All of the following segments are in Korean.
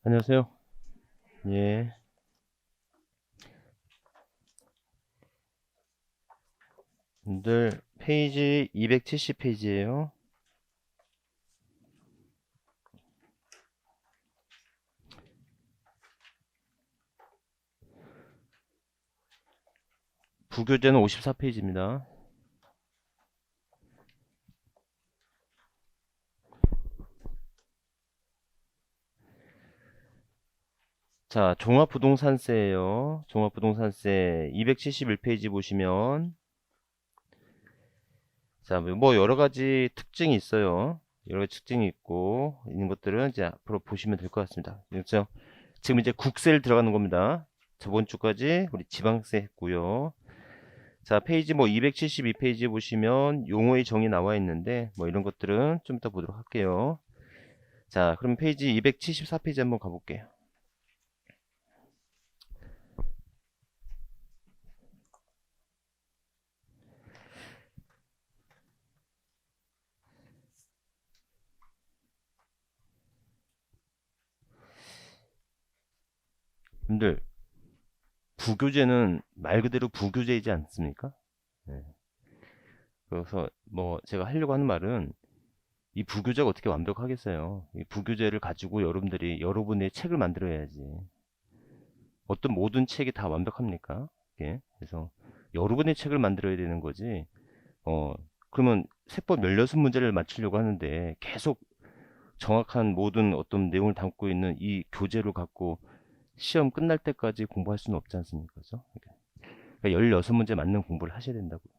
안녕하세요. 예. 분들 페이지 270페이지예요. 부교재는 54페이지입니다. 자, 종합부동산세예요. 종합부동산세 271페이지 보시면 자, 뭐 여러 가지 특징이 있어요. 여러 가지 특징이 있고 있는 것들은 이제 앞으로 보시면 될 것 같습니다. 그렇죠? 지금 이제 국세를 들어가는 겁니다. 저번 주까지 우리 지방세 했고요. 자, 페이지 뭐 272페이지 보시면 용어의 정의 나와 있는데 뭐 이런 것들은 좀 이따 보도록 할게요. 자, 그럼 페이지 274페이지 한번 가볼게요. 여러분들 부교재는 말 그대로 부교재이지 않습니까? 네. 그래서 뭐 제가 하려고 하는 말은 이 부교재가 어떻게 완벽하겠어요. 이 부교재를 가지고 여러분들이 여러분의 책을 만들어야지. 어떤 모든 책이 다 완벽합니까? 예. 그래서 여러분의 책을 만들어야 되는 거지. 어, 그러면 세법 16문제를 맞추려고 하는데 계속 정확한 모든 어떤 내용을 담고 있는 이 교재를 갖고 시험 끝날 때까지 공부할 수는 없지 않습니까? 그죠? 그러니까 16문제 맞는 공부를 하셔야 된다고요.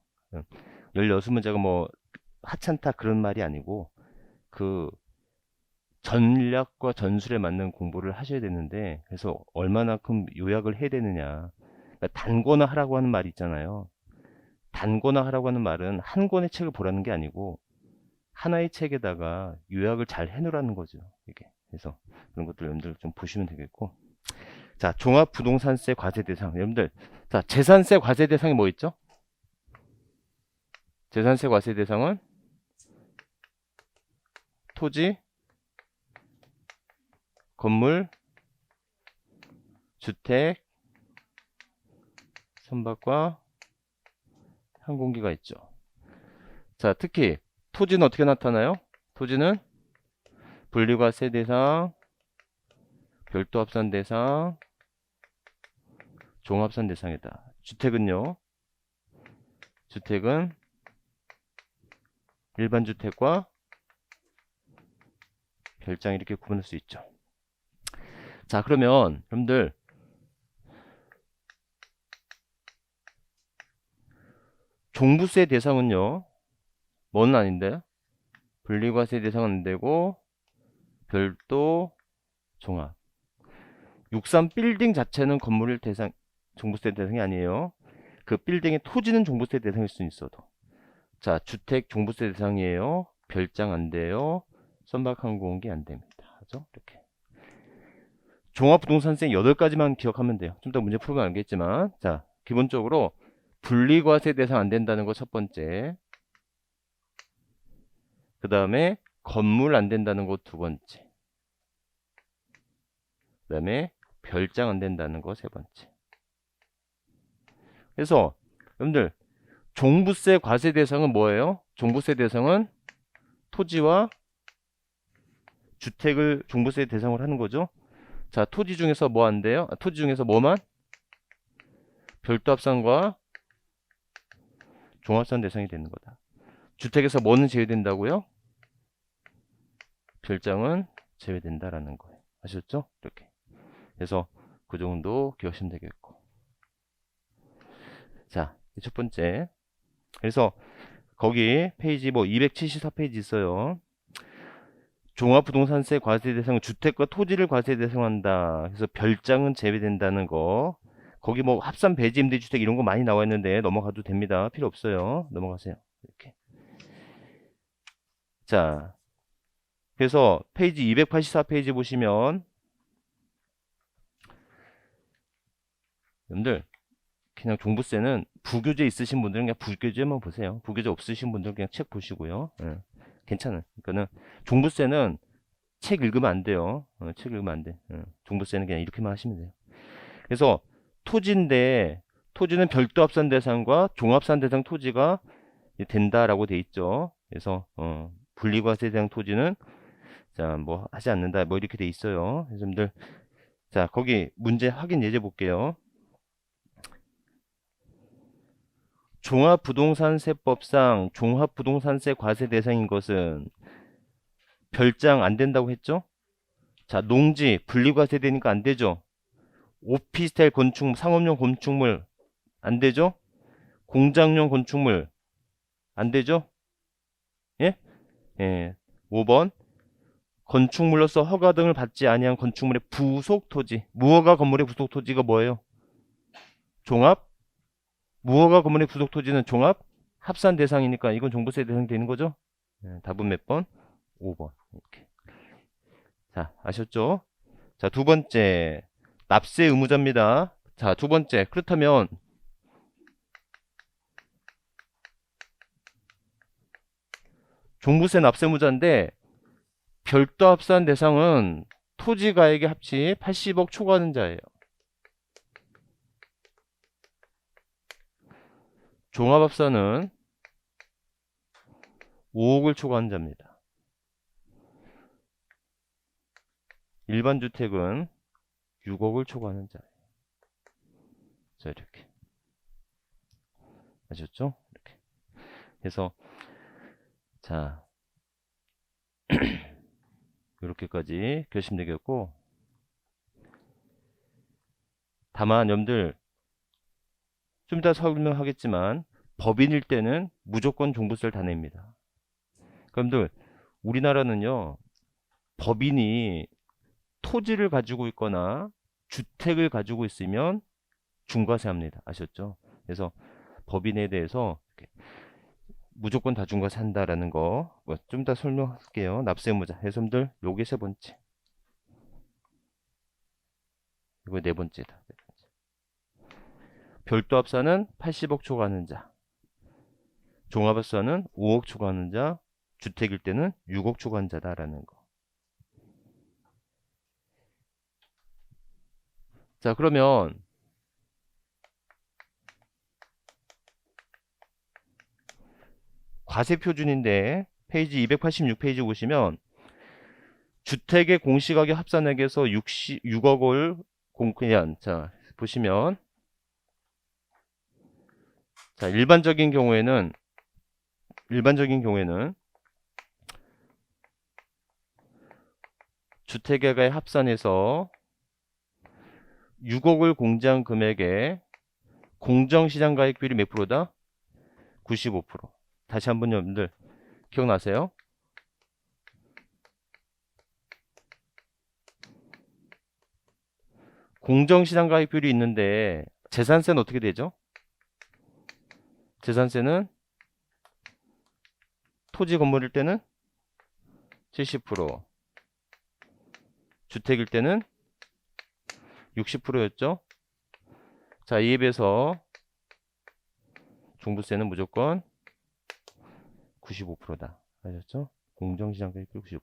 16문제가 뭐 하찮다 그런 말이 아니고 그 전략과 전술에 맞는 공부를 하셔야 되는데 그래서 얼마나큼 요약을 해야 되느냐. 그러니까 단거나 하라고 하는 말이 있잖아요. 단거나 하라고 하는 말은 한 권의 책을 보라는 게 아니고 하나의 책에다가 요약을 잘 해놓으라는 거죠. 이게. 그래서 그런 것들 여러분들 좀 보시면 되겠고. 자, 종합부동산세 과세 대상. 여러분들, 자, 재산세 과세 대상이 뭐 있죠? 재산세 과세 대상은 토지, 건물, 주택, 선박과 항공기가 있죠. 자, 특히 토지는 어떻게 나타나요? 토지는 분리과세 대상, 별도 합산 대상, 종합산 대상이다. 주택은요? 주택은 일반 주택과 별장 이렇게 구분할 수 있죠. 자, 그러면 여러분들 종부세 대상은요? 뭐는 아닌데? 분리과세 대상은 안 되고 별도 종합. 63 빌딩 자체는 건물 대상 종부세 대상이 아니에요. 그 빌딩의 토지는 종부세 대상일 수 있어도. 자, 주택 종부세 대상이에요. 별장 안 돼요. 선박항공기 안 됩니다. 그죠? 이렇게. 종합부동산세 8가지만 기억하면 돼요. 좀 더 문제 풀면 알겠지만. 자, 기본적으로 분리과세 대상 안 된다는 거 첫 번째. 그 다음에 건물 안 된다는 거 두 번째. 그 다음에 별장 안 된다는 거 세 번째. 그래서 여러분들 종부세 과세 대상은 뭐예요? 종부세 대상은 토지와 주택을 종부세 대상으로 하는 거죠. 자, 토지 중에서 뭐 안 돼요? 토지 중에서 뭐만? 별도 합산과 종합산 대상이 되는 거다. 주택에서 뭐는 제외된다고요? 별장은 제외된다라는 거예요. 아셨죠? 이렇게. 그래서 그 정도 기억하시면 되겠고. 자, 첫 번째. 그래서 거기 페이지 뭐 274페이지 있어요. 종합부동산세 과세 대상은 주택과 토지를 과세 대상한다. 그래서 별장은 제외된다는 거. 거기 뭐 합산 배지 임대주택 이런 거 많이 나와 있는데 넘어가도 됩니다. 필요 없어요. 넘어가세요. 이렇게. 자, 그래서 페이지 284페이지 보시면 여러분들 그냥 종부세는 부교재 있으신 분들은 그냥 부교재만 보세요. 부교재 없으신 분들은 그냥 책 보시고요. 예, 괜찮아요. 그러니까는 종부세는 책 읽으면 안 돼요. 책 읽으면 안 돼. 종부세는 그냥 이렇게만 하시면 돼요. 그래서 토지인데 토지는 별도 합산 대상과 종합산 대상 토지가 된다라고 돼 있죠. 그래서 분리과세 대상 토지는 자 뭐 하지 않는다 뭐 이렇게 돼 있어요. 여러분들 자 거기 문제 확인 예제 볼게요. 종합부동산세법상 종합부동산세 과세 대상인 것은 별장 안 된다고 했죠? 자 농지 분리과세 되니까 안 되죠. 오피스텔 건축 상업용 건축물 안 되죠? 공장용 건축물 안 되죠? 예? 예. 5번 건축물로서 허가 등을 받지 아니한 건축물의 부속 토지. 무허가 건물의 부속 토지가 뭐예요? 종합? 무허가 건물의 부속 토지는 종합 합산 대상이니까 이건 종부세 대상이 되는 거죠? 예, 답은 몇 번? 5번. 이렇게. 자, 아셨죠? 자, 두 번째. 납세 의무자입니다. 자, 두 번째. 그렇다면 종부세 납세 의무자인데 별도 합산 대상은 토지 가액의 합치 80억 초과하는 자예요. 종합합산은 5억을 초과하는 자입니다. 일반 주택은 6억을 초과하는 자예요. 자, 이렇게. 아셨죠? 이렇게. 그래서 자, 이렇게까지 결심되겠고 다만 여러분들 좀 이따 설명하겠지만 법인일 때는 무조건 종부세를 다 냅니다. 여러분들 우리나라는요 법인이 토지를 가지고 있거나 주택을 가지고 있으면 중과세 합니다. 아셨죠? 그래서 법인에 대해서 무조건 다 중과세 한다라는 거 좀 더 설명할게요. 납세 의무자 해손들 요게 세 번째, 이거 네 번째다. 별도 합산은 80억 초과하는 자, 종합합산은 5억 초과하는 자, 주택일 때는 6억 초과하는 자다라는 거. 자, 그러면 과세 표준인데 페이지 286페이지 보시면 주택의 공시가격 합산액에서 6억을 그냥 자 보시면 자 일반적인 경우에는 주택액의 합산에서 6억을 공제한 금액에 공정시장가액 비율이 몇 프로다? 95%. 다시 한번 여러분들 기억나세요? 공정시장가액 비율이 있는데 재산세는 어떻게 되죠? 재산세는 토지 건물일 때는 70%, 주택일 때는 60%였죠. 자, 이에 비해서 종부세는 무조건 95%다. 아셨죠? 공정시장가액 95%.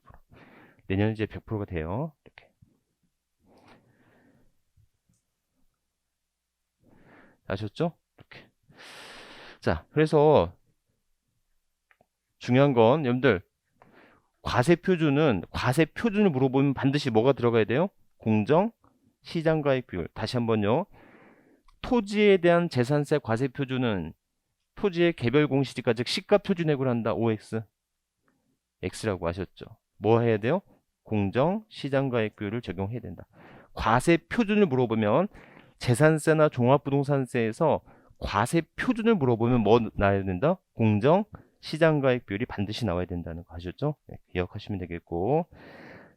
내년 이제 100%가 돼요. 이렇게. 아셨죠? 이렇게. 자, 그래서 중요한 건 여러분들 과세 표준을 물어보면 반드시 뭐가 들어가야 돼요? 공정 시장가액 비율. 다시 한번요. 토지에 대한 재산세 과세 표준은 토지의 개별 공시지가 즉 시가 표준액으로 한다. OX. X라고 하셨죠. 뭐 해야 돼요? 공정 시장가액 비율을 적용해야 된다. 과세 표준을 물어보면 재산세나 종합부동산세에서 과세 표준을 물어보면 뭐 나와야 된다? 공정 시장가액 비율이 반드시 나와야 된다는 거 아셨죠? 네, 기억하시면 되겠고.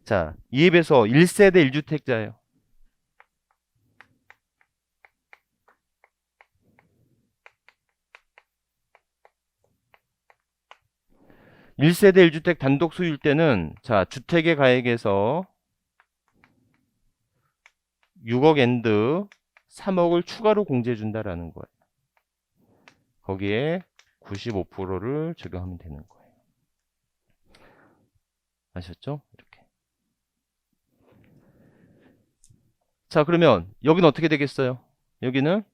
자, 이에 비해서 1세대 1주택자예요. 1세대 1주택 단독 소유일 때는 자, 주택의 가액에서 6억 엔드 3억을 추가로 공제해 준다라는 거예요. 거기에 95%를 적용하면 되는 거예요. 아셨죠? 이렇게. 자, 그러면 여기는 어떻게 되겠어요? 여기는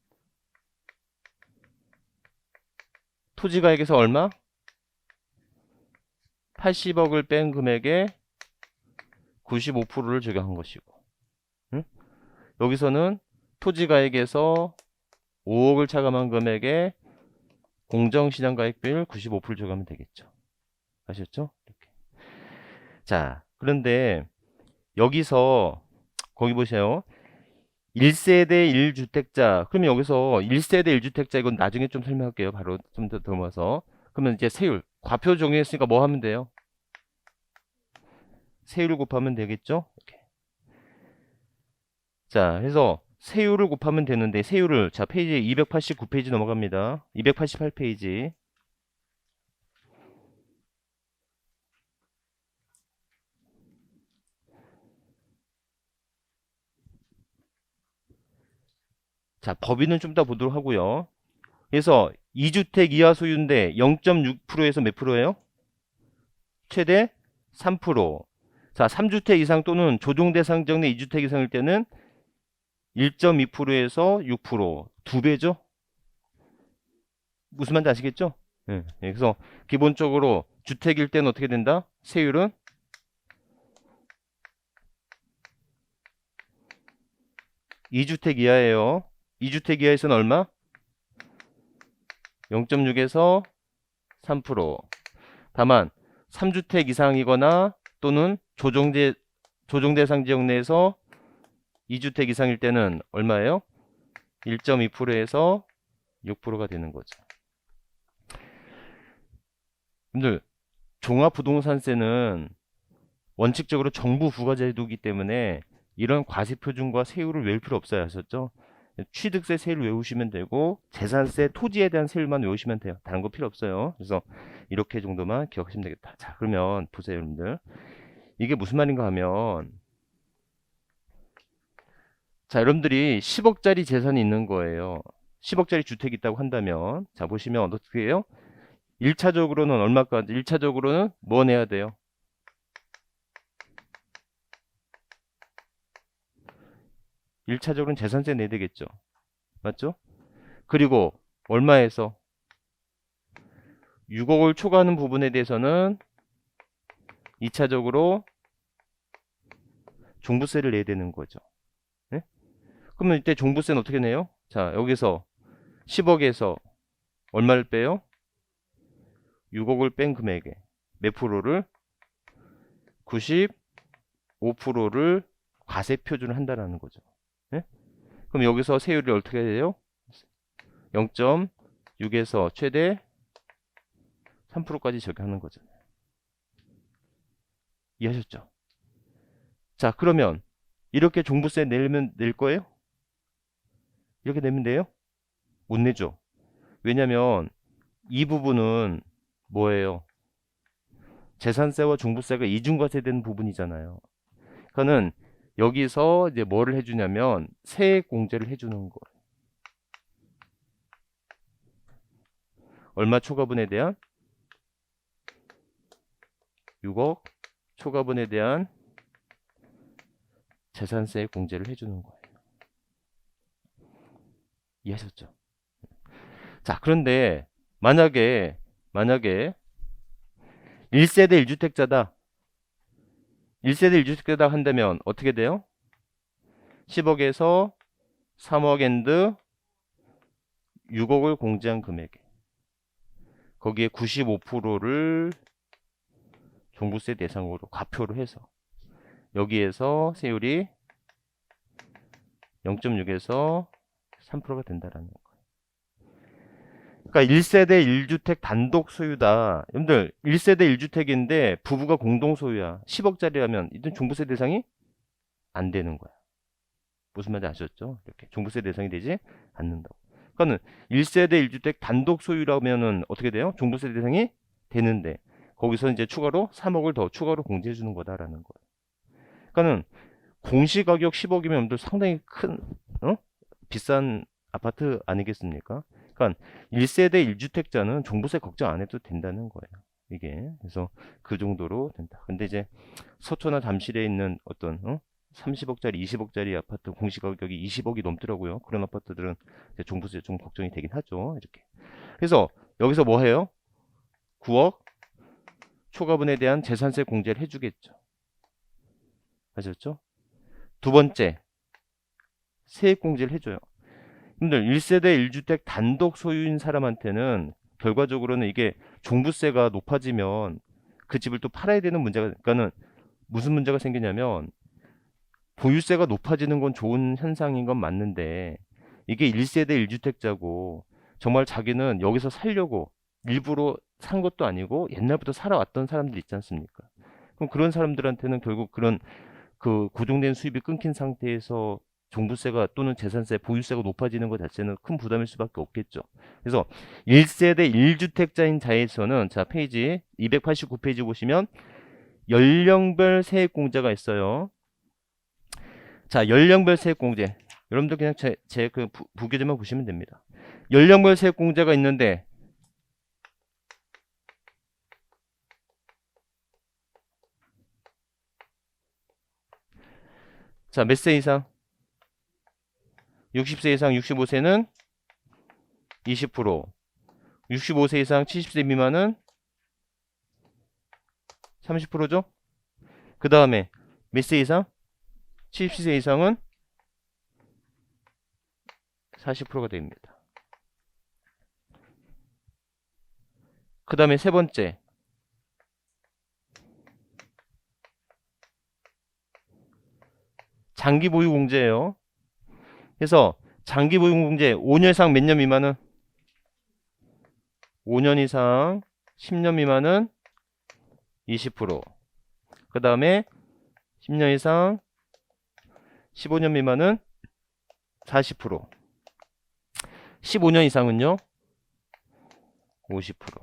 토지가액에서 얼마? 80억을 뺀 금액의 95%를 적용한 것이고, 응? 여기서는 토지가액에서 5억을 차감한 금액의 공정시장가액 비율 95% 적용하면 되겠죠. 아셨죠? 이렇게. 자, 그런데 여기서 거기 보세요. 1세대 1주택자. 그러면 여기서 1세대 1주택자 이건 나중에 좀 설명할게요. 바로 좀 더 넘어서. 그러면 이제 세율. 과표 정의했으니까 뭐 하면 돼요? 세율을 곱하면 되겠죠? 이렇게. 자, 해서 세율을 곱하면 되는데 세율을 자, 페이지 289페이지 넘어갑니다. 288페이지. 자, 법인은 좀 이따 보도록 하고요. 그래서 2주택 이하 소유인데 0.6%에서 몇 프로예요? 최대 3%. 자, 3주택 이상 또는 조정 대상 지역 내 2주택 이상일 때는 1.2%에서 6%. 두 배죠? 무슨 말인지 아시겠죠? 예. 그래서 기본적으로 주택일 때는 어떻게 된다? 세율은 2주택 이하예요. 2주택 이하에서는 얼마? 0.6에서 3%. 다만 3주택 이상이거나 또는 조정 대상 지역 내에서 2주택 이상일 때는 얼마예요? 1.2%에서 6%가 되는 거죠. 여러분들 종합부동산세는 원칙적으로 정부 부과제도이기 때문에 이런 과세표준과 세율을 외울 필요 없어요. 아셨죠? 취득세 세율을 외우시면 되고 재산세 토지에 대한 세율만 외우시면 돼요. 다른 거 필요 없어요. 그래서 이렇게 정도만 기억하시면 되겠다. 자, 그러면 보세요, 여러분들. 이게 무슨 말인가 하면 자, 여러분들이 10억짜리 재산이 있는 거예요. 10억짜리 주택이 있다고 한다면 자, 보시면 어떻게 해요? 1차적으로는 얼마까지? 1차적으로는 뭐 내야 돼요? 1차적으로는 재산세 내야 되겠죠. 맞죠? 그리고 얼마에서 6억을 초과하는 부분에 대해서는 2차적으로 종부세를 내야 되는 거죠. 네? 그러면 이때 종부세는 어떻게 내요? 자, 여기서 10억에서 얼마를 빼요? 6억을 뺀 금액에 몇 프로를? 95%를 과세 표준을 한다는 거죠. 네? 그럼 여기서 세율이 어떻게 돼요? 0.6에서 최대 3%까지 적용하는 거잖아요. 이해하셨죠? 자, 그러면 이렇게 종부세 내면 낼 거예요? 이렇게 내면 돼요? 못 내죠. 왜냐면 이 부분은 뭐예요? 재산세와 종부세가 이중과세되는 부분이잖아요. 그러니까는 여기서 이제 뭐를 해주냐면 세액 공제를 해주는 거예요. 얼마 초과분에 대한 6억 초과분에 대한 재산세 공제를 해주는 거예요. 이해하셨죠? 자, 그런데 만약에 1세대 1주택자다. 1세대 1주택자다 한다면 어떻게 돼요? 10억에서 3억 앤드 6억을 공제한 금액에 거기에 95%를 종부세 대상으로 과표를 해서 여기에서 세율이 0.6에서 3%가 된다라는 거예요. 그러니까 1세대 1주택 단독 소유다. 여러분들 1세대 1주택인데 부부가 공동 소유야. 10억짜리라면 이건 종부세 대상이 안 되는 거야. 무슨 말인지 아셨죠? 이렇게 종부세 대상이 되지 않는다고. 그러니까는 1세대 1주택 단독 소유라면은 어떻게 돼요? 종부세 대상이 되는데 거기서 이제 추가로 3억을 더 추가로 공제해 주는 거다라는 거예요. 그러니까는 공시가격 10억이면 여러분들 상당히 큰 비싼 아파트 아니겠습니까? 그러니까 1세대 1주택자는 종부세 걱정 안 해도 된다는 거예요. 이게 그래서 그 정도로 된다. 근데 이제 서초나 잠실에 있는 어떤 30억짜리, 20억짜리 아파트 공시가격이 20억이 넘더라고요. 그런 아파트들은 이제 종부세 좀 걱정이 되긴 하죠. 이렇게. 그래서 여기서 뭐 해요? 9억 초과분에 대한 재산세 공제를 해주겠죠. 아셨죠? 두 번째, 세액 공제를 해줘요. 여러분들 1세대 1주택 단독 소유인 사람한테는 결과적으로는 이게 종부세가 높아지면 그 집을 또 팔아야 되는 문제가, 그러니까는 무슨 문제가 생기냐면, 보유세가 높아지는 건 좋은 현상인 건 맞는데, 이게 1세대 1주택자고 정말 자기는 여기서 살려고 일부러 산 것도 아니고 옛날부터 살아왔던 사람들 있지 않습니까? 그럼 그런 사람들한테는 결국 그런 그 고정된 수입이 끊긴 상태에서 종부세가 또는 재산세, 보유세가 높아지는 것 자체는 큰 부담일 수밖에 없겠죠. 그래서 1세대 1주택자인 자에서는, 자, 페이지 289페이지 보시면 연령별 세액 공제가 있어요. 자, 연령별 세액 공제. 여러분들 그냥 제 그 부교재만 보시면 됩니다. 연령별 세액 공제가 있는데, 자, 몇 세 이상? 60세 이상 65세는 20%, 65세 이상 70세 미만은 30%죠? 그 다음에 몇 세 이상? 70세 이상은 40%가 됩니다. 그 다음에 세 번째, 장기 보유 공제예요. 그래서 장기 보유 공제 5년 이상 몇 년 미만은, 5년 이상 10년 미만은 20%. 그 다음에 10년 이상 15년 미만은 40%. 15년 이상은요 50%.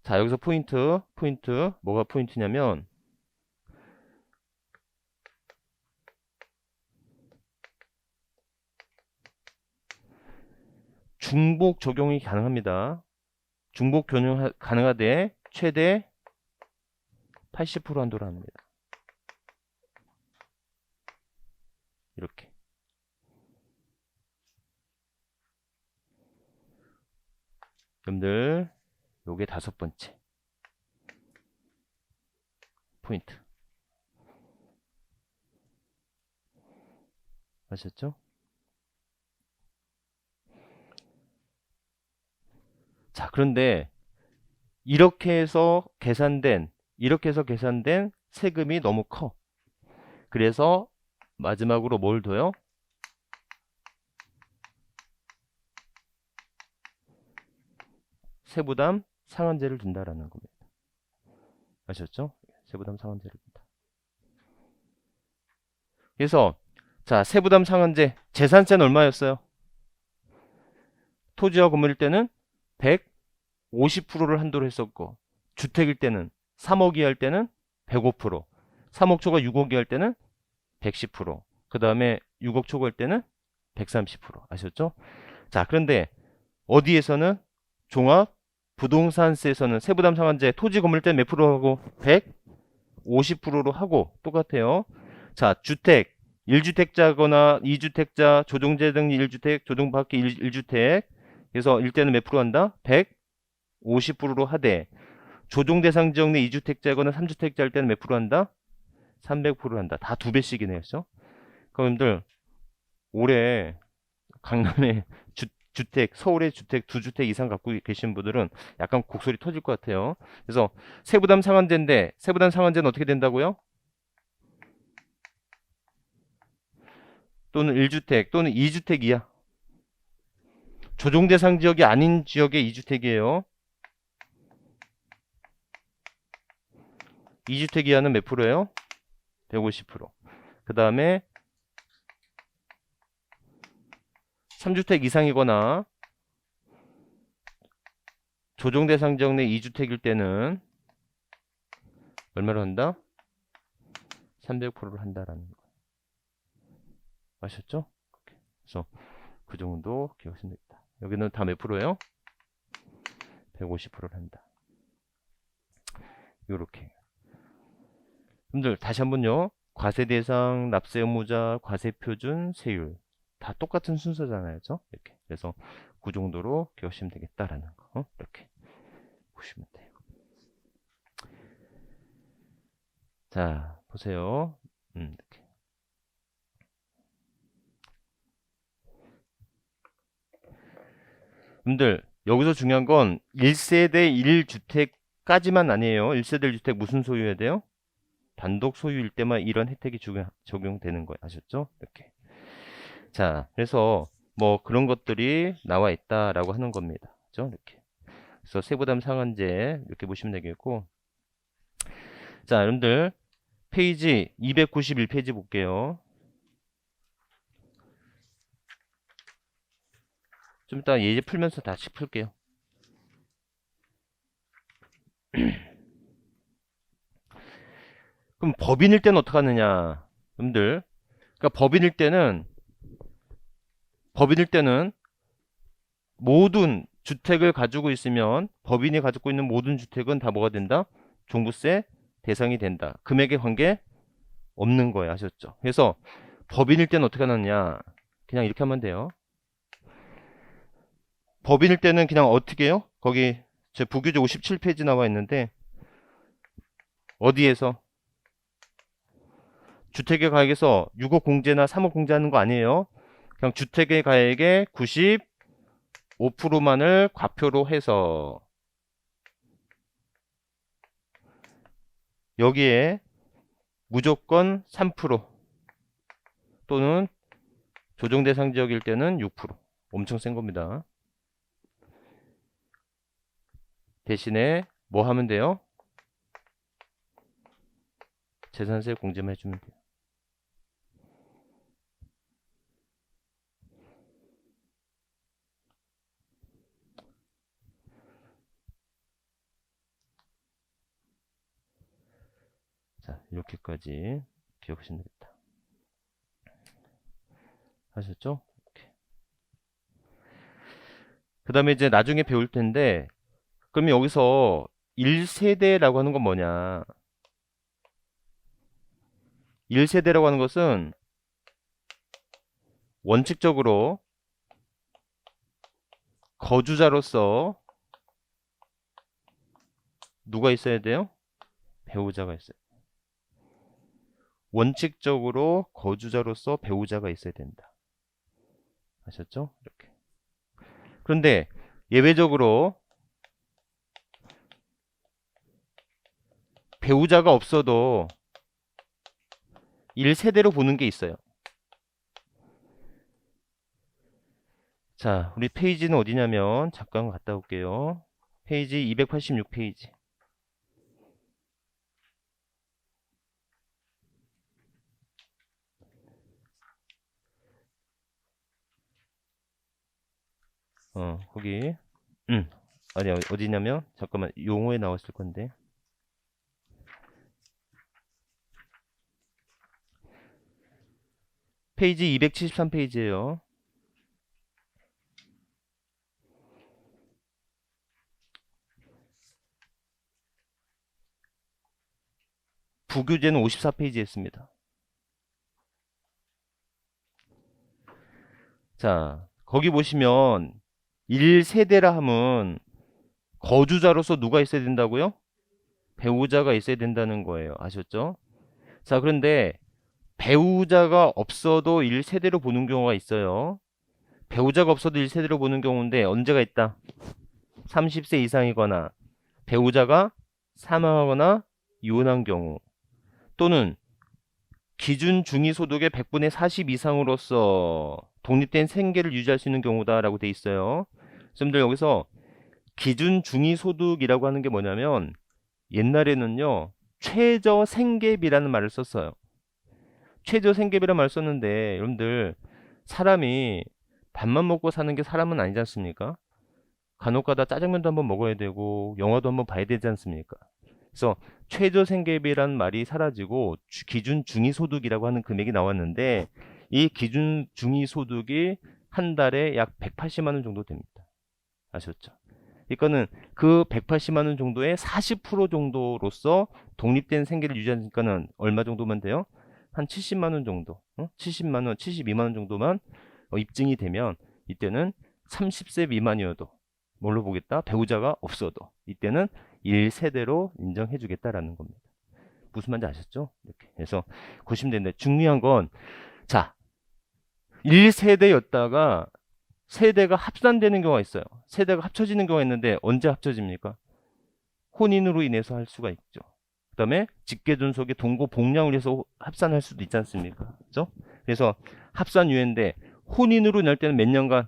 자, 여기서 포인트 뭐가 포인트냐면, 중복 적용이 가능합니다. 중복 적용 가능하되 최대 80% 한도로 합니다. 이렇게. 여러분들 요게 다섯 번째 포인트. 아셨죠? 자, 그런데 이렇게 해서 계산된 세금이 너무 커. 그래서 마지막으로 뭘 둬요? 세부담 상한제를 둔다라는 겁니다. 아셨죠? 세부담 상한제를 둔다. 그래서 자, 세부담 상한제 재산세는 얼마였어요? 토지와 건물일 때는 150%를 한도로 했었고, 주택일 때는 3억 이하일 때는 105%, 3억 초과 6억 이하일 때는 110%, 그 다음에 6억 초과일 때는 130%. 아셨죠? 자, 그런데 어디에서는 종합 부동산세에서는 세부담 상한제 토지 건물 때 몇 프로 하고 150%로 하고 똑같아요. 자, 주택 1주택자거나 2주택자, 조정제 등 1주택, 조정 밖의 1주택. 그래서 일때는 몇 프로 한다? 150%로 하되, 조정 대상 지역 내 2주택자거나 3주택자일 때는 몇 프로 한다? 300%로 한다. 다 두 배씩이네요. 그렇죠? 그럼 여러분들 올해 강남에 주택, 서울에 주택 2주택 이상 갖고 계신 분들은 약간 곡소리 터질 것 같아요. 그래서 세부담 상한제인데, 세부담 상한제는 어떻게 된다고요? 또는 1주택 또는 2주택 이하, 조정 대상 지역이 아닌 지역의 2주택이에요. 2주택 이하는 몇 프로예요? 150%. 그 다음에 3주택 이상이거나 조정 대상 지역 내 2주택일 때는 얼마로 한다? 300%를 한다라는 거. 아셨죠? 그래서 그 정도 기억하시면 됩니다. 여기는 다 몇 프로예요? 150%를 한다. 요렇게. 여러분들 다시 한번요. 과세 대상, 납세 의무자, 과세 표준, 세율 다 똑같은 순서잖아요, 그죠? 이렇게. 그래서 그 정도로 기억하시면 되겠다라는 거 이렇게 보시면 돼요. 자, 보세요. 이렇게. 여러분들 여기서 중요한 건 1세대 1주택까지만 아니에요. 1세대 1주택 무슨 소유해야 돼요? 단독 소유일 때만 이런 혜택이 적용되는 거예요. 아셨죠? 이렇게. 자, 그래서 뭐 그런 것들이 나와 있다라고 하는 겁니다. 그죠? 이렇게. 그래서 세부담 상한제 이렇게 보시면 되겠고. 자, 여러분들 페이지 291페이지 볼게요. 좀 이따 예제 풀면서 다시 풀게요. 그럼 법인일 때는 어떻게 하느냐? 여러분들. 그러니까 법인일 때는 모든 주택을 가지고 있으면 법인이 가지고 있는 모든 주택은 다 뭐가 된다? 종부세 대상이 된다. 금액에 관계 없는 거예요. 아셨죠? 그래서 법인일 때는 어떻게 하느냐? 그냥 이렇게 하면 돼요. 법인일 때는 그냥 어떻게 해요? 거기 제 부규제 57페이지 나와 있는데 어디에서? 주택의 가액에서 6억 공제나 3억 공제하는 거 아니에요. 그냥 주택의 가액의 95%만을 과표로 해서 여기에 무조건 3% 또는 조정 대상 지역일 때는 6%. 엄청 센 겁니다. 대신에 뭐 하면 돼요? 재산세 공제만 해주면 돼요. 자, 이렇게까지 기억하시면 되겠다. 하셨죠? 그 다음에 이제 나중에 배울 텐데, 그러면 여기서 1세대라고 하는 건 뭐냐? 1세대라고 하는 것은 원칙적으로 거주자로서 누가 있어야 돼요? 배우자가 있어요. 원칙적으로 거주자로서 배우자가 있어야 된다. 아셨죠? 이렇게. 그런데 예외적으로 배우자가 없어도 1세대로 보는 게 있어요. 자, 우리 페이지는 어디냐면 잠깐 갔다 올게요. 페이지 286페이지. 거기. 아니, 어디냐면 잠깐만, 용어에 나왔을 건데. 페이지 273페이지에요. 부교재는 54페이지에 있습니다. 자, 거기 보시면 1세대라 하면 거주자로서 누가 있어야 된다고요? 배우자가 있어야 된다는 거예요. 아셨죠? 자, 그런데 배우자가 없어도 1세대로 보는 경우가 있어요. 배우자가 없어도 1세대로 보는 경우인데 언제가 있다? 30세 이상이거나 배우자가 사망하거나 이혼한 경우 또는 기준 중위소득의 100분의 40 이상으로서 독립된 생계를 유지할 수 있는 경우다라고 돼 있어요. 여러분들 여기서 기준 중위소득이라고 하는 게 뭐냐면 옛날에는요 최저 생계비라는 말을 썼어요. 최저 생계비라는 말을 썼는데 여러분들 사람이 밥만 먹고 사는 게 사람은 아니지 않습니까? 간혹가다 짜장면도 한번 먹어야 되고 영화도 한번 봐야 되지 않습니까? 그래서 최저 생계비라는 말이 사라지고 기준 중위소득이라고 하는 금액이 나왔는데 이 기준 중위소득이 한 달에 약 180만 원 정도 됩니다. 아셨죠? 그러니까는 그 180만 원 정도의 40% 정도로서 독립된 생계를 유지하니까는 얼마 정도면 돼요? 한 70만 원 정도, 70만 원, 72만 원 정도만 입증이 되면 이때는 30세 미만이어도 뭘로 보겠다? 배우자가 없어도 이때는 1세대로 인정해 주겠다라는 겁니다. 무슨 말인지 아셨죠? 이렇게 해서 보시면 되는데 중요한 건 자, 1세대였다가 세대가 합산되는 경우가 있어요. 세대가 합쳐지는 경우가 있는데 언제 합쳐집니까? 혼인으로 인해서 할 수가 있죠. 그 다음에 직계존속의 동거 복량을 해서 합산할 수도 있지 않습니까? 그죠? 그래서 합산 유예인데 혼인으로 낼 때는 몇 년간?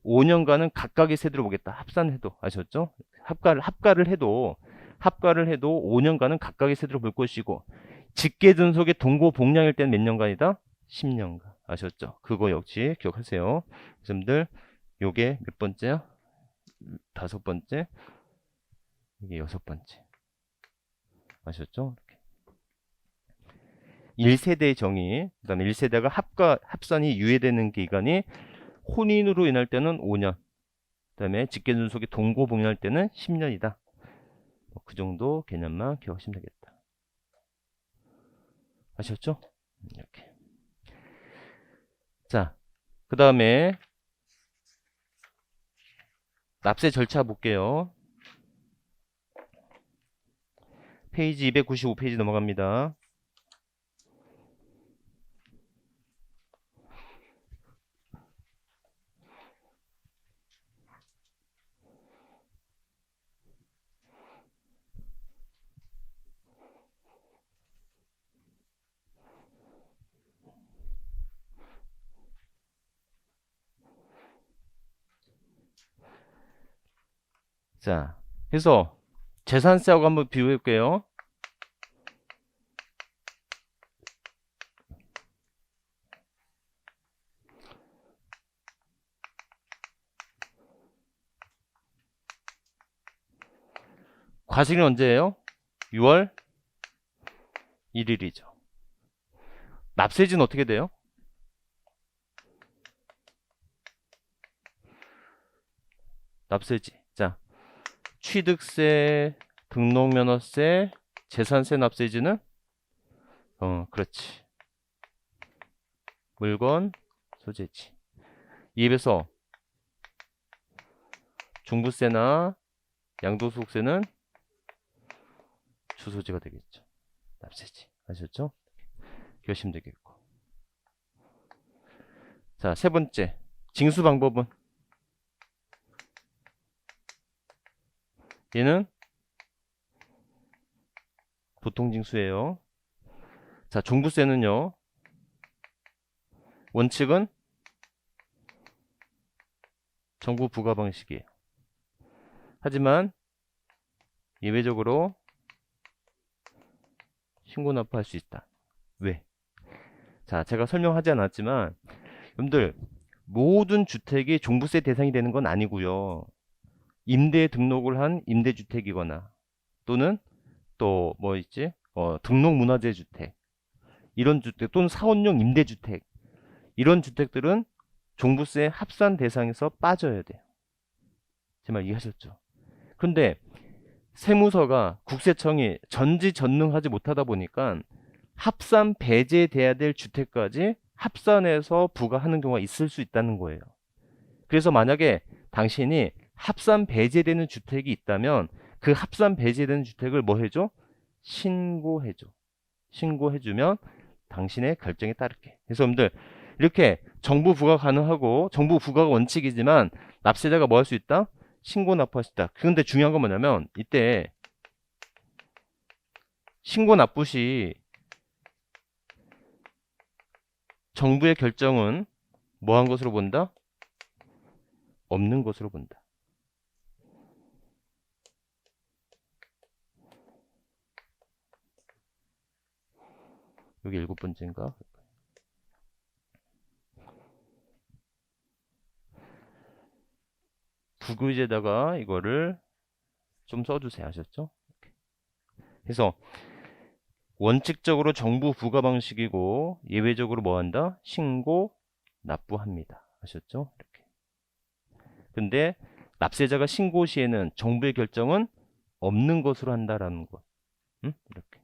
5년간은 각각의 세대로 보겠다. 합산해도 아셨죠? 합가를 해도 5년간은 각각의 세대로 볼 것이고 직계존속의 동거 복량일 때는 몇 년간이다? 10년간. 아셨죠? 그거 역시 기억하세요. 여러분들 요게 몇 번째야? 5번째. 이게 6번째. 아셨죠? 1세대의 정의, 그 다음에 1세대가 합산이 유예되는 기간이 혼인으로 인할 때는 5년, 그 다음에 직계존속의 동거복용할 때는 10년이다. 그 정도 개념만 기억하시면 되겠다. 아셨죠? 이렇게. 자, 그 다음에 납세 절차 볼게요. 페이지 295페이지 넘어갑니다. 자, 그래서 재산세하고 한번 비교해 볼게요. 과실은 언제예요? 6월 1일이죠. 납세지는 어떻게 돼요? 납세지. 자, 취득세, 등록면허세, 재산세 납세지는 그렇지. 물건 소재지. 이에 비해서 종부세나 양도소득세는 주소지가 되겠죠. 납세지. 아셨죠? 기억하시면 되겠고. 자, 세 번째. 징수 방법은 얘는 보통징수예요. 자, 종부세는요. 원칙은 정부 부과 방식이에요. 하지만 예외적으로 신고 납부할 수 있다. 왜? 자, 제가 설명하지 않았지만 여러분들 모든 주택이 종부세 대상이 되는 건 아니고요. 임대 등록을 한 임대주택이거나 또는 또 뭐 있지? 등록문화재 주택 이런 주택 또는 사원용 임대주택 이런 주택들은 종부세 합산 대상에서 빠져야 돼요. 제 말 이해하셨죠? 근데 세무서가 국세청이 전지전능하지 못하다 보니까 합산 배제돼야 될 주택까지 합산해서 부과하는 경우가 있을 수 있다는 거예요. 그래서 만약에 당신이 합산 배제되는 주택이 있다면 그 합산 배제되는 주택을 뭐 해줘? 신고해줘. 신고해주면 당신의 결정에 따를게. 그래서 여러분들 이렇게 정부 부과 가능하고 정부 부과가 원칙이지만 납세자가 뭐 할 수 있다? 신고 납부할 수 있다. 그런데 중요한 건 뭐냐면 이때 신고 납부 시 정부의 결정은 뭐 한 것으로 본다? 없는 것으로 본다. 여기 7번째인가? 부교재에다가 이거를 좀 써주세요. 아셨죠? 그래서 원칙적으로 정부 부과 방식이고 예외적으로 뭐 한다? 신고 납부합니다. 아셨죠? 이렇게. 근데 납세자가 신고 시에는 정부의 결정은 없는 것으로 한다라는 것. 이렇게.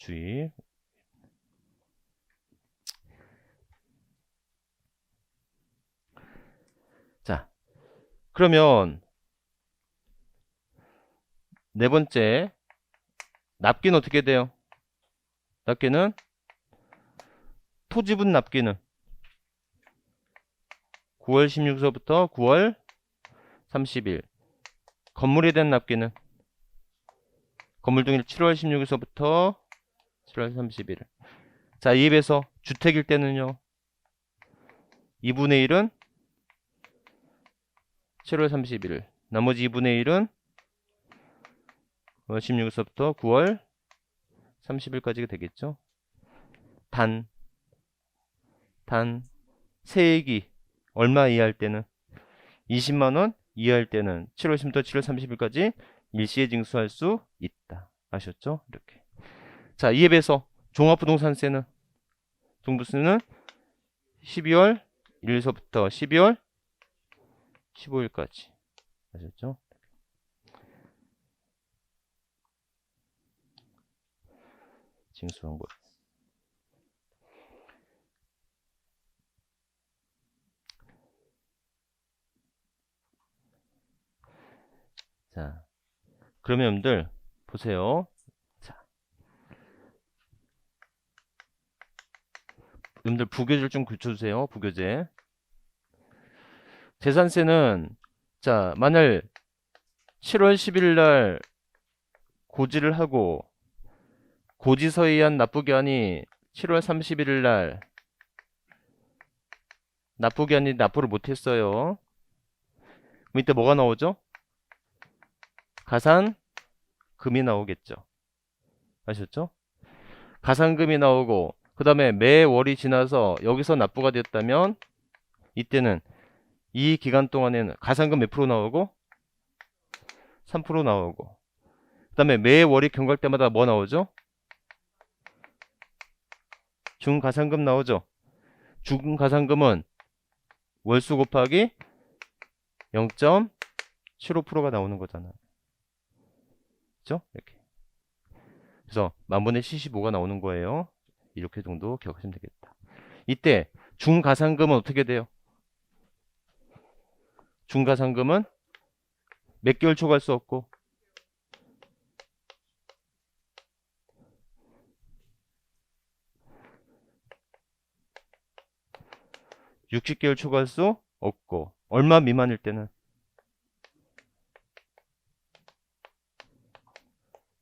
주의. 자, 그러면 네 번째, 납기는 어떻게 돼요? 납기는 토지분 납기는 9월 16일서부터 9월 30일. 건물에 대한 납기는 건물등일 7월 16일서부터 7월 30일. 자, 이에 비해서 주택일 때는요. 2분의 1은 7월 30일. 나머지 2분의 1은 9월 16일서부터 9월 30일까지가 되겠죠. 단 세액이 얼마 이하일 때는 20만원 이하일 때는 7월 10일부터 7월 30일까지 일시에 징수할 수 있다. 아셨죠? 이렇게. 자, 이에 비해서 종합부동산세는 종부세는 12월 1일서부터 12월 15일까지. 아셨죠? 징수한 것. 자, 그러면 여러분들 보세요. 자, 여러분들 부교재를 좀 고쳐주세요. 부교재. 재산세는 자, 만약 7월 10일 날 고지를 하고 고지서에 의한 납부기한이 7월 31일 날 납부기한이 납부를 못했어요. 그럼 이때 뭐가 나오죠? 가산금이 나오겠죠. 아셨죠? 가산금이 나오고 그 다음에 매월이 지나서 여기서 납부가 됐다면 이때는 이 기간 동안에는 가산금 몇 프로 나오고 3% 나오고 그 다음에 매월이 경과할 때마다 뭐 나오죠? 중가산금 나오죠. 중가산금은 월수 곱하기 0.75%가 나오는 거잖아요. 그죠? 이렇게. 그래서 만분의 75가 나오는 거예요. 이렇게 정도 기억하시면 되겠다. 이때 중가산금은 어떻게 돼요? 중가산금은 몇 개월 초과할 수 없고 60개월 초과할 수 없고 얼마 미만일 때는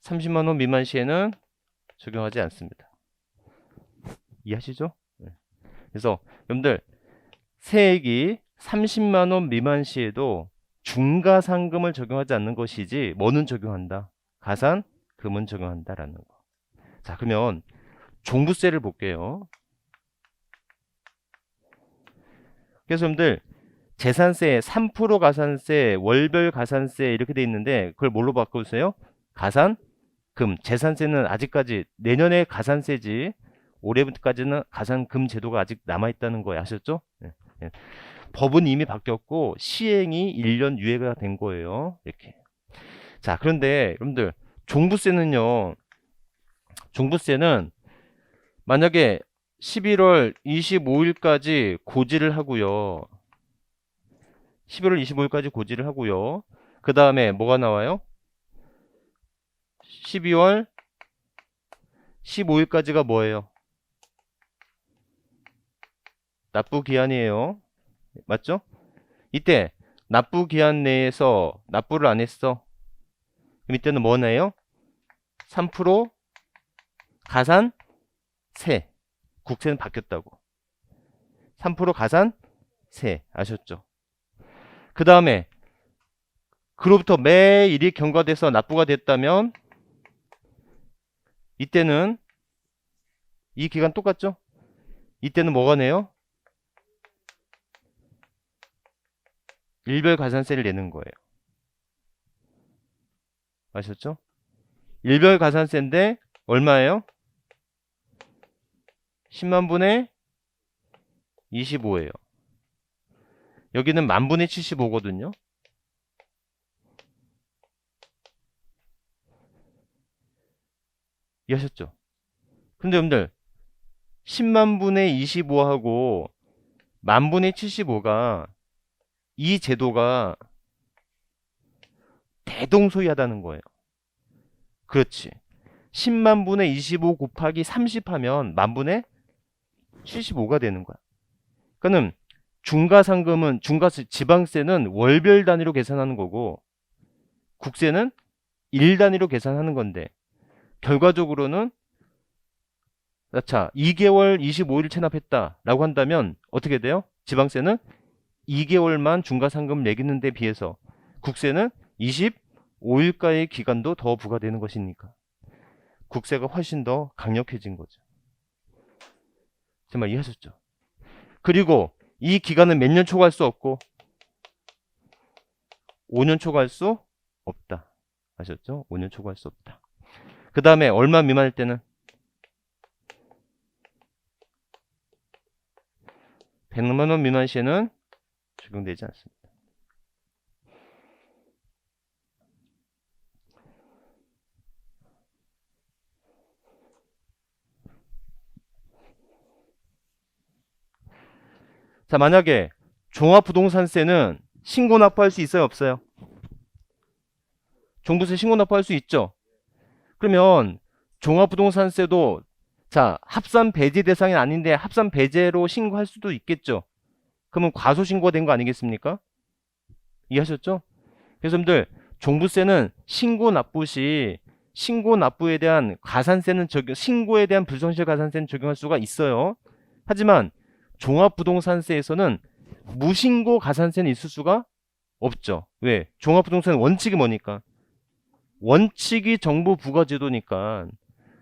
30만원 미만 시에는 적용하지 않습니다. 이해하시죠? 네. 그래서 여러분들 세액이 30만원 미만 시에도 중가상금을 적용하지 않는 것이지 뭐는 적용한다? 가산금은 적용한다라는 거. 자, 그러면 종부세를 볼게요. 그래서 여러분들 재산세 3% 가산세, 월별 가산세 이렇게 돼 있는데 그걸 뭘로 바꿔주세요? 가산금. 재산세는 아직까지 내년에 가산세지 올해부터까지는 가산금 제도가 아직 남아있다는 거 아셨죠? 네. 네. 법은 이미 바뀌었고 시행이 1년 유예가 된 거예요. 이렇게. 자, 그런데 여러분들 종부세는요. 종부세는 만약에 11월 25일까지 고지를 하고요. 11월 25일까지 고지를 하고요. 그 다음에 뭐가 나와요? 12월 15일까지가 뭐예요? 납부기한이에요. 맞죠? 이때 납부기한 내에서 납부를 안 했어. 그럼 이때는 뭐네요? 3% 가산세. 국세는 바뀌었다고. 3% 가산세. 아셨죠? 그 다음에 그로부터 매일이 경과돼서 납부가 됐다면 이때는 이 기간 똑같죠? 이때는 뭐가 내요? 일별 가산세를 내는 거예요. 아셨죠? 일별 가산세인데 얼마예요? 10만분의 25예요. 여기는 만분의 75거든요. 이해하셨죠? 근데 여러분들 10만 분의 25하고 만 분의 75가 이 제도가 대동소이하다는 거예요. 그렇지. 10만 분의 25 곱하기 30 하면 만 분의 75가 되는 거야. 그러니까는 중과상금은 지방세는 월별 단위로 계산하는 거고 국세는 일 단위로 계산하는 건데 결과적으로는 자 2개월 25일 체납했다라고 한다면 어떻게 돼요? 지방세는 2개월만 중과상금 매기는 데 비해서 국세는 25일가의 기간도 더 부과되는 것이니까 국세가 훨씬 더 강력해진 거죠. 제 말 이해하셨죠? 그리고 이 기간은 몇 년 초과할 수 없고 5년 초과할 수 없다. 아셨죠? 5년 초과할 수 없다. 그 다음에 얼마 미만일 때는 100만 원 미만 시에는 적용되지 않습니다. 자, 만약에 종합부동산세는 신고 납부할 수 있어요, 없어요? 종부세 신고 납부할 수 있죠. 그러면 종합부동산세도 자 합산 배제 대상이 아닌데 합산 배제로 신고할 수도 있겠죠. 그러면 과소신고가 된 거 아니겠습니까? 이해하셨죠? 그래서 여러분들 종부세는 신고 납부 시 신고 납부에 대한 가산세는 신고에 대한 불성실 가산세는 적용할 수가 있어요. 하지만 종합부동산세에서는 무신고 가산세는 있을 수가 없죠. 왜? 종합부동산은 원칙이 뭐니까? 원칙이 정부 부과제도니까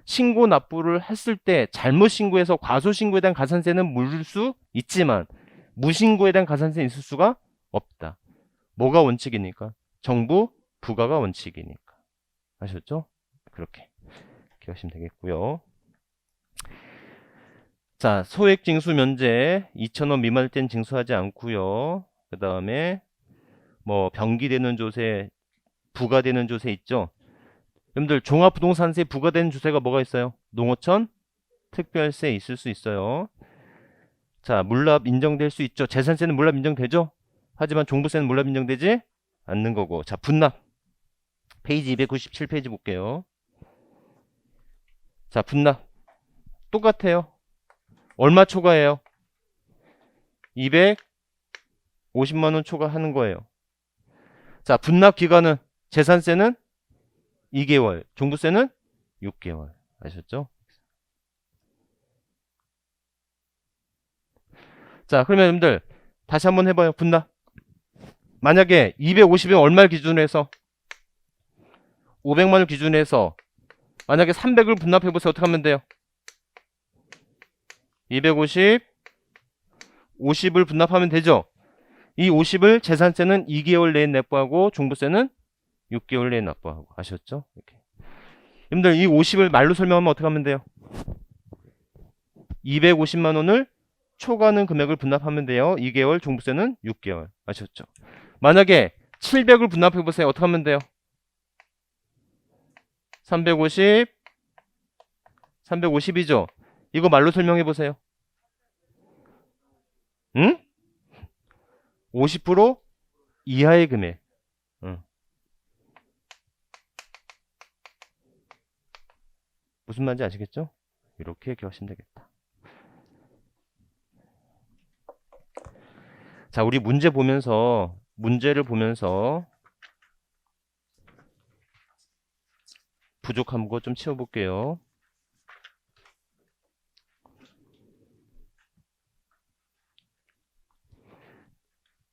신고 납부를 했을 때 잘못 신고해서 과소신고에 대한 가산세는 물을 수 있지만 무신고에 대한 가산세는 있을 수가 없다. 뭐가 원칙이니까? 정부 부과가 원칙이니까. 아셨죠? 그렇게 기억하시면 되겠고요. 자, 소액 징수 면제 2,000원 미만일 땐 징수하지 않고요. 그 다음에 뭐 병기되는 조세, 부과되는 조세 있죠. 여러분들 종합부동산세 부과되는 조세가 뭐가 있어요? 농어촌 특별세 있을 수 있어요. 자, 물납 인정될 수 있죠. 재산세는 물납 인정되죠. 하지만 종부세는 물납 인정되지 않는 거고. 자, 분납 페이지 297페이지 볼게요. 자, 분납 똑같아요. 얼마 초과해요? 250만원 초과하는 거예요. 자, 분납 기간은 재산세는 2개월, 종부세는 6개월. 아셨죠? 자, 그러면 여러분들 다시 한번 해봐요. 분납. 만약에 250이 얼마를 기준으로 해서 500만을 기준으로 해서 만약에 300을 분납해보세요. 어떻게 하면 돼요? 250, 50을 분납하면 되죠. 이 50을 재산세는 2개월 내에 납부하고 종부세는 6개월 내에 납부하고. 아셨죠? 이렇게. 여러분들 이 50을 말로 설명하면 어떻게 하면 돼요? 250만원을 초과하는 금액을 분납하면 돼요. 2개월, 종부세는 6개월. 아셨죠? 만약에 700을 분납해보세요. 어떻게 하면 돼요? 350, 350이죠? 이거 말로 설명해보세요. 응? 50% 이하의 금액. 응. 무슨 말인지 아시겠죠? 이렇게 기억하시면 되겠다. 자, 우리 문제를 보면서 부족한 거 좀 채워볼게요.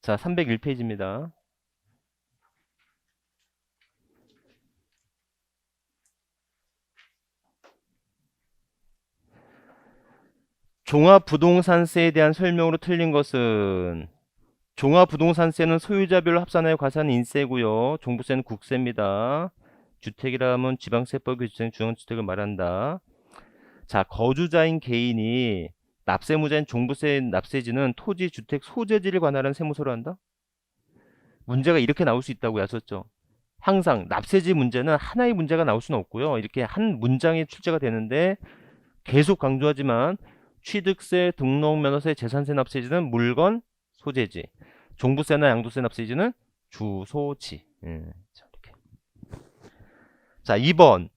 자, 301페이지입니다. 종합부동산세에 대한 설명으로 틀린 것은 종합부동산세는 소유자별로 합산하여 과세하는 인세고요. 종부세는 국세입니다. 주택이라 하면 지방세법 규정 중앙주택을 말한다. 자, 거주자인 개인이 납세무자인 종부세 납세지는 토지, 주택, 소재지를 관할한 세무서로 한다? 문제가 이렇게 나올 수 있다고 하셨죠. 항상 납세지 문제는 하나의 문제가 나올 수는 없고요. 이렇게 한 문장에 출제가 되는데 계속 강조하지만 취득세, 등록면허세, 재산세 납세지는 물건, 소재지. 종부세나 양도세 납세지는 주소지. 자, 이렇게. 자, 2번.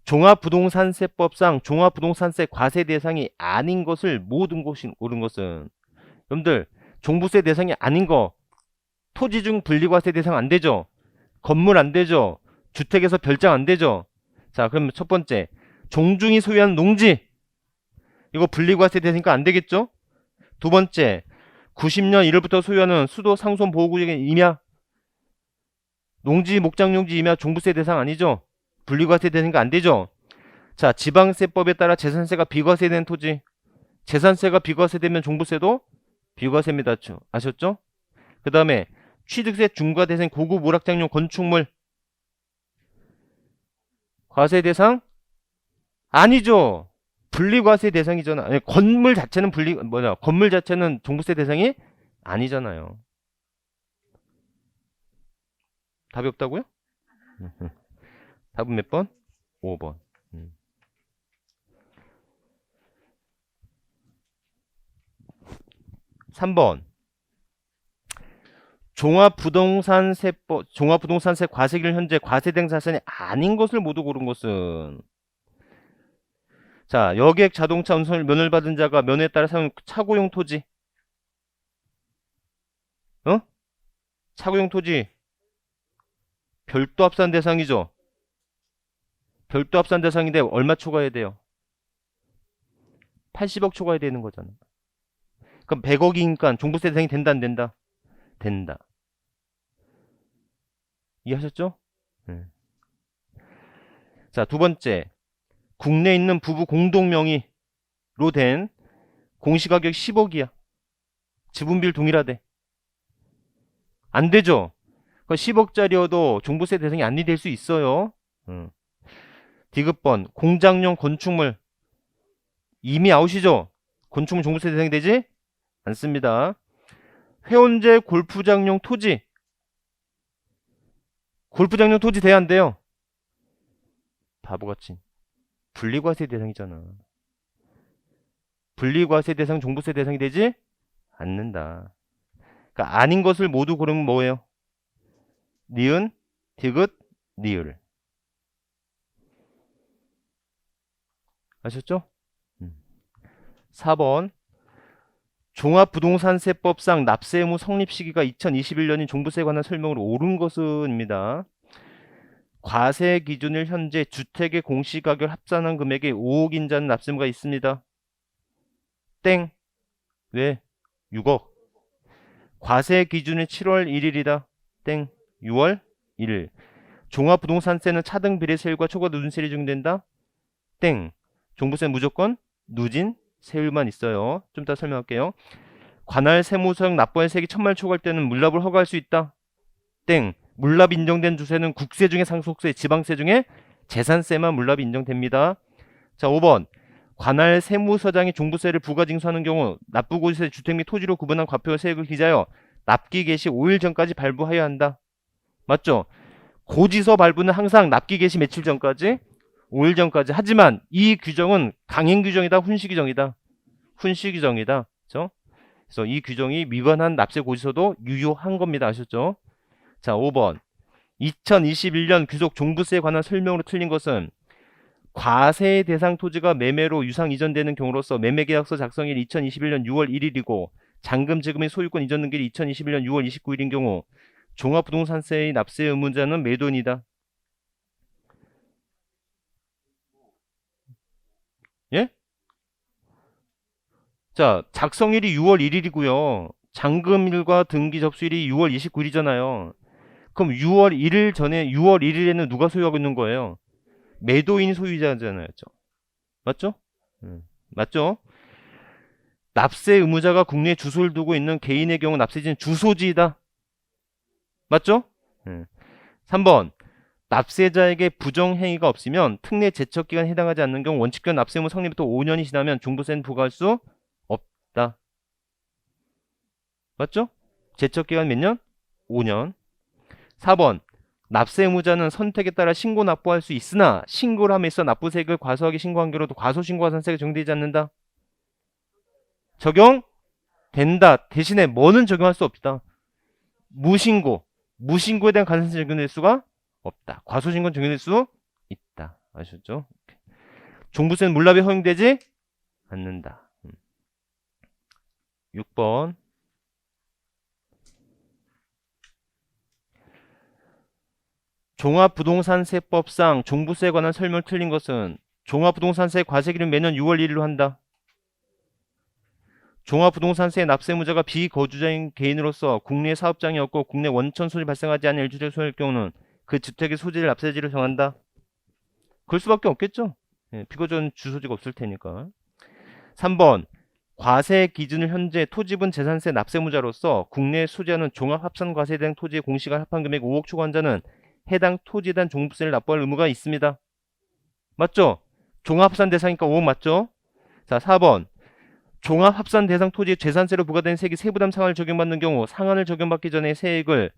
종합부동산세법상 종합부동산세 과세 대상이 아닌 것을 모든 것이 옳은 것은, 여러분들 종부세 대상이 아닌 거, 토지 중 분리과세 대상 안 되죠? 건물 안 되죠? 주택에서 별장 안 되죠? 자, 그럼 첫 번째, 종중이 소유한 농지, 이거 분리과세 대상이니까 안 되겠죠? 두 번째, 90년 1월부터 소유하는 수도 상수원 보호구역의 임야, 농지 목장용지 임야 종부세 대상 아니죠? 분리과세 대상이니까 안 되죠? 자, 지방세법에 따라 재산세가 비과세된 토지, 재산세가 비과세되면 종부세도 비과세입니다. 아셨죠? 그 다음에 취득세 중과 대상 고급 오락장용 건축물 과세 대상 아니죠. 분리과세 대상이잖아. 아니, 건물 자체는 건물 자체는 종부세 대상이 아니잖아요. 답이 없다고요? 답은 몇 번? 5번. 3번. 종합부동산세 과세기를 현재 과세된 자산이 아닌 것을 모두 고른 것은, 자, 여객 자동차 운송을 면허를 받은 자가 면허에 따라 사용 차고용 토지, 차고용 토지 별도 합산 대상이죠. 별도 합산 대상인데 얼마 초과해야 돼요? 80억 초과해야 되는 거잖아. 그럼 100억이니까 종부세 대상이 된다 안 된다? 된다. 이해하셨죠? 자, 두 번째, 국내에 있는 부부 공동 명의로 된 공시가격 10억이야. 지분비율 동일하대. 안 되죠? 10억짜리여도 종부세 대상이 아니 될 수 있어요. 디귿번, 공장용 건축물 이미 아웃이죠? 건축물 종부세 대상이 되지 않습니다. 회원제 골프장용 토지, 골프장용 토지 돼야 안 돼요? 바보같이 분리과세 대상이잖아. 분리과세 대상 종부세 대상이 되지 않는다. 그러니까 아닌 것을 모두 고르면 뭐예요? 니은, 디귿, 니을. 아셨죠? 4번. 종합부동산세법상 납세 의무 성립 시기가 2021년인 종부세에 관한 설명으로 옳은 것은입니다. 과세 기준일 현재 주택의 공시가격을 합산한 금액이 5억인 자는 납세 의무가 있습니다. 땡. 왜? 6억. 과세 기준일 7월 1일이다. 땡. 6월 1일. 종합부동산세는 차등 비례세율과 초과 누진세율이 적용된다. 땡. 종부세는 무조건 누진 세율만 있어요. 좀 이따 설명할게요. 관할 세무서역 납부의 세액이 1000만 원 초과할 때는 물납을 허가할 수 있다. 땡. 물납 인정된 주세는 국세 중에 상속세, 지방세 중에 재산세만 물납이 인정됩니다. 자, 5번. 관할 세무서장이 종부세를 부가징수하는 경우 납부고지세 주택 및 토지로 구분한 과표 세액을 기재하여 납기 개시 5일 전까지 발부하여야 한다. 맞죠? 고지서 발부는 항상 납기 개시 며칠 전까지? 5일 전까지. 하지만 이 규정은 강행 규정이다, 훈시 규정이다. 훈시 규정이다. 그렇죠? 그래서 이 규정이 위반한 납세 고지서도 유효한 겁니다. 아셨죠? 자, 5번. 2021년 귀속 종부세에 관한 설명으로 틀린 것은 과세 대상 토지가 매매로 유상 이전되는 경우로서 매매계약서 작성일 2021년 6월 1일이고 잔금 지급 및 소유권 이전 등기일이 2021년 6월 29일인 경우 종합부동산세의 납세 의무자는 매도인이다. 예? 자, 작성일이 6월 1일이고요. 잔금일과 등기 접수일이 6월 29일이잖아요. 그럼 6월 1일 전에 6월 1일에는 누가 소유하고 있는 거예요? 매도인이 소유자잖아요. 맞죠? 맞죠? 납세 의무자가 국내에 주소를 두고 있는 개인의 경우 납세지는 주소지이다. 맞죠? 3번. 납세자에게 부정행위가 없으면 특례 제척기간에 해당하지 않는 경우 원칙적 납세 의무 성립부터 5년이 지나면 종부세는 부과할 수 없다. 맞죠? 제척기간 몇 년? 5년. 4번. 납세 의무자는 선택에 따라 신고 납부할 수 있으나 신고를 함에 있어 납부세액을 과소하게 신고한 경우도 과소신고와 산세가 적용되지 않는다. 적용된다. 대신에 뭐는 적용할 수 없다. 무신고에 대한 가산세 적용될 수가 없다. 과소신고는 적용될 수 있다. 아셨죠? 종부세는 물납이 허용되지 않는다. 6번. 종합부동산세법상 종부세에 관한 설명을 틀린 것은 종합부동산세 과세기는 매년 6월 1일로 한다. 종합부동산세 납세의무자가 비거주자인 개인으로서 국내 사업장이 없고 국내 원천 손이 발생하지 않은 1주택 소유일 경우는 그 주택의 소지를 납세지를 정한다. 그럴 수밖에 없겠죠. 비거주는 주소지가 없을 테니까. 3번. 과세 기준을 현재 토지분 재산세 납세의무자로서 국내에 소지하는 종합합산과세에 대한 토지의 공시가 합한 금액 5억 초과한자는 해당 토지에 대한 종부세를 납부할 의무가 있습니다. 맞죠? 종합합산 대상이니까 5억 맞죠? 자, 4번. 종합합산 대상 토지에 재산세로 부과된 세액이 세부담 상한을 적용받는 경우 상한을 적용받기 전에 세액을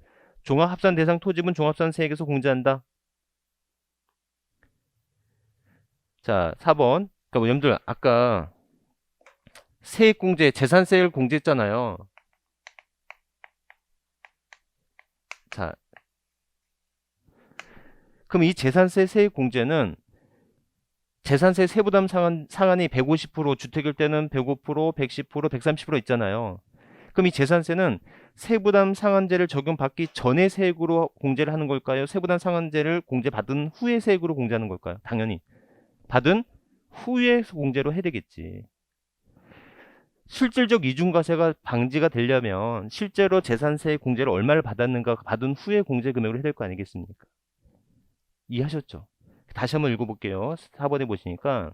종합합산 대상 토지분 종합산 세액에서 공제한다. 자, 4번. 그러니까 여러분들 아까 세액 공제, 재산세를 공제했잖아요. 자, 그럼 이 재산세 세액 공제는 재산세 세부담 상한이 150%, 주택일 때는 105%, 110%, 130% 있잖아요. 그럼 이 재산세는 세부담 상한제를 적용받기 전에 세액으로 공제를 하는 걸까요? 세부담 상한제를 공제받은 후에 세액으로 공제하는 걸까요? 당연히 받은 후에 공제로 해야 되겠지. 실질적 이중과세가 방지가 되려면 실제로 재산세 공제를 얼마를 받았는가 받은 후에 공제 금액으로 해야 될 거 아니겠습니까? 이해하셨죠? 다시 한번 읽어볼게요. 4번에 보시니까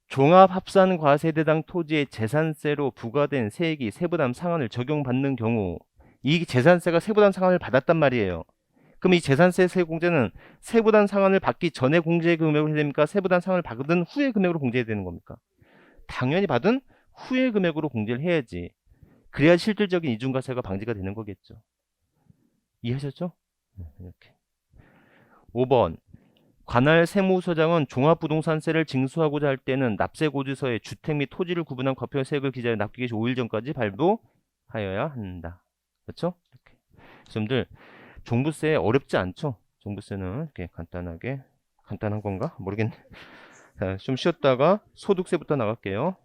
종합합산과세대당 토지의 재산세로 부과된 세액이 세부담 상한을 적용받는 경우 이 재산세가 세부담 상한을 받았단 말이에요. 그럼 이 재산세 세공제는 세부담 상한을 받기 전에 공제 금액으로 해야 됩니까? 세부담 상한을 받은 후에 금액으로 공제해야 되는 겁니까? 당연히 받은 후에 금액으로 공제를 해야지. 그래야 실질적인 이중과세가 방지가 되는 거겠죠. 이해하셨죠? 이렇게. 5번. 관할 세무서장은 종합부동산세를 징수하고자 할 때는 납세고지서에 주택 및 토지를 구분한 과표 세액을 기재해 납기 개시 5일 전까지 발부하여야 한다. 그렇죠? 이렇게. 여러분들 종부세 어렵지 않죠? 종부세는 이렇게 간단한 건가? 모르겠네. 자, 좀 쉬었다가 소득세부터 나갈게요.